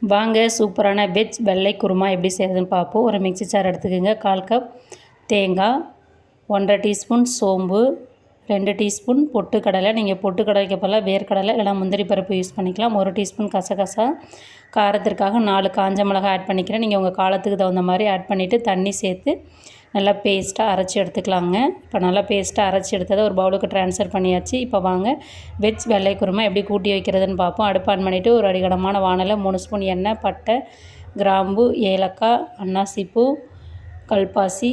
வாங்க சூப்பரான வெஜ் வெள்ளை குருமா எப்படி செய்கிறதுன்னு பார்ப்போம். ஒரு மிக்ஸி ஜார் எடுத்துக்கோங்க. 1/4 கப் தேங்காய், 1½ டீஸ்பூன் சோம்பு, 2 டீஸ்பூன் பொட்டுக்கடலை. நீங்கள் பொட்டுக்கடலைக்கு பதிலாக வேர்க்கடலை இல்லைனா முந்திரி பருப்பு யூஸ் பண்ணிக்கலாம். 1 டீஸ்பூன் கசகசா, காரத்திற்காக 4 காஞ்ச மிளகாய் ஆட் பண்ணிக்கிறேன். நீங்கள் உங்கள் காலத்துக்கு தகுந்த மாதிரி ஆட் பண்ணிவிட்டு தண்ணி சேர்த்து நல்லா பேஸ்ட்டாக அரைச்சி எடுத்துக்கலாங்க. இப்போ நல்லா பேஸ்ட்டாக அரைச்சி எடுத்ததை ஒரு பவுலுக்கு ட்ரான்ஸ்ஃபர் பண்ணியாச்சு. இப்போ வாங்க வெஜ் வெள்ளை குருமா எப்படி கூட்டி வைக்கிறதுன்னு பார்ப்போம். அடுப்பு ஆன் பண்ணிவிட்டு ஒரு அடிகனமான வானலில் 3 ஸ்பூன் எண்ணெய், பட்டை, கிராம்பு, ஏலக்காய், அன்னாசிப்பூ, கல்பாசி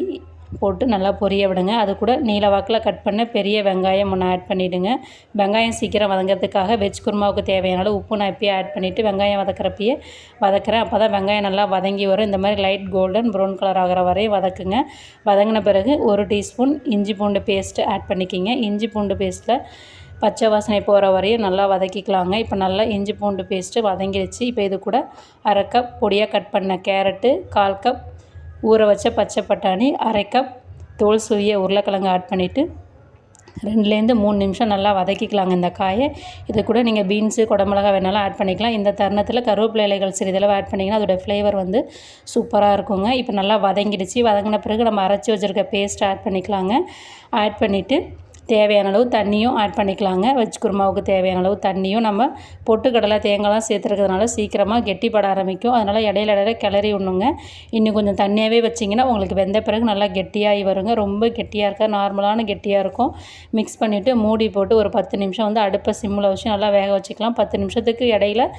போட்டு நல்லா பொரிய விடுங்க. அது கூட நீல வாக்கில் கட் பண்ண பெரிய வெங்காயம் ஒன்று ஆட் பண்ணிவிடுங்க. வெங்காயம் சீக்கிரம் வதங்கிறதுக்காக வெஜ் குருமாவுக்கு தேவையான அளவு உப்பு நான் இப்போயே ஆட் பண்ணிவிட்டு வெங்காயம் வதக்கிறப்பயே வதக்கிறேன். அப்போ தான் வெங்காயம் நல்லா வதங்கி வரும். இந்த மாதிரி லைட் கோல்டன் ப்ரௌன் கலர் ஆகிற வரையும் வதக்குங்க. வதங்கின பிறகு 1 டீஸ்பூன் இஞ்சி பூண்டு பேஸ்ட்டு ஆட் பண்ணிக்கிங்க. இஞ்சி பூண்டு பேஸ்ட்டில் பச்சை வாசனை போகிற வரையும் நல்லா வதக்கிக்கலாங்க. இப்போ நல்லா இஞ்சி பூண்டு பேஸ்ட்டு வதங்கிடுச்சு. இப்போ இது கூட 1/2 கப் பொடியாக கட் பண்ண கேரட்டு, 1/4 கப் ஊற வச்ச பச்சை பட்டாணி, 1/2 கப் தோல் சீவிய உருளைக்கிழங்கு ஆட் பண்ணிவிட்டு 2லேருந்து 3 நிமிஷம் நல்லா வதக்கிக்கலாங்க இந்த காயை. இது கூட நீங்கள் பீன்ஸு, குடமிளகா வேணாலும் ஆட் பண்ணிக்கலாம். இந்த தருணத்தில் கருவேப்பிலை இலைகள் சிறிதளவு ஆட் பண்ணிங்கன்னா அதோடய ஃப்ளேவர் வந்து சூப்பராக இருக்குங்க. இப்போ நல்லா வதங்கிடுச்சு. வதங்கின பிறகு நம்ம அரைச்சி வச்சுருக்க பேஸ்ட் ஆட் பண்ணிக்கலாங்க. ஆட் பண்ணிவிட்டு தேவையான அளவு தண்ணியும் ஆட் பண்ணிக்கலாங்க. வெஜ் குருமாவுக்கு தேவையான அளவு தண்ணியும் நம்ம பொட்டுக்கடலை, தேங்காய்லாம் சேர்த்துருக்கிறதுனால சீக்கிரமாக கெட்டிப்பட ஆரம்பிக்கும். அதனால் இடையில கிளறி விடணுங்க. இன்னும் கொஞ்சம் தண்ணியாகவே வச்சிங்கன்னா உங்களுக்கு வெந்த பிறகு நல்லா கெட்டியாகி வருங்க. ரொம்ப கெட்டியாக இருக்கா, நார்மலான கெட்டியாக இருக்கும். மிக்ஸ் பண்ணிவிட்டு மூடி போட்டு ஒரு 10 நிமிஷம் வந்து அடுப்பை சிம்மில் வச்சு நல்லா வேக வச்சுக்கலாம். 10 நிமிஷத்துக்கு இடையில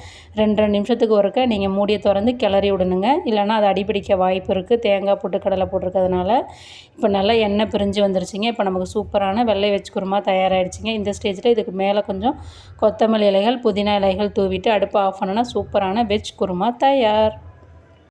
2 நிமிஷத்துக்கு ஒருக்க நீங்கள் மூடியை திறந்து கிளறி விடணுங்க. இல்லைனா அது அடிப்பிடிக்க வாய்ப்பு இருக்குது, தேங்காய் பொட்டுக்கடலை போட்டிருக்கிறதுனால. இப்போ நல்லா எண்ணெய் பிரிஞ்சு வந்துருச்சுங்க. இப்போ நமக்கு சூப்பரான வெள்ளை வெஜ் குருமா தயாராகிடுச்சிங்க. இந்த ஸ்டேஜில் இதுக்கு மேலே கொஞ்சம் கொத்தமல்லி இலைகள், புதினா இலைகள் தூவிட்டு அடுப்பை ஆஃப் பண்ணனா சூப்பரான வெஜ் குருமா தயார்.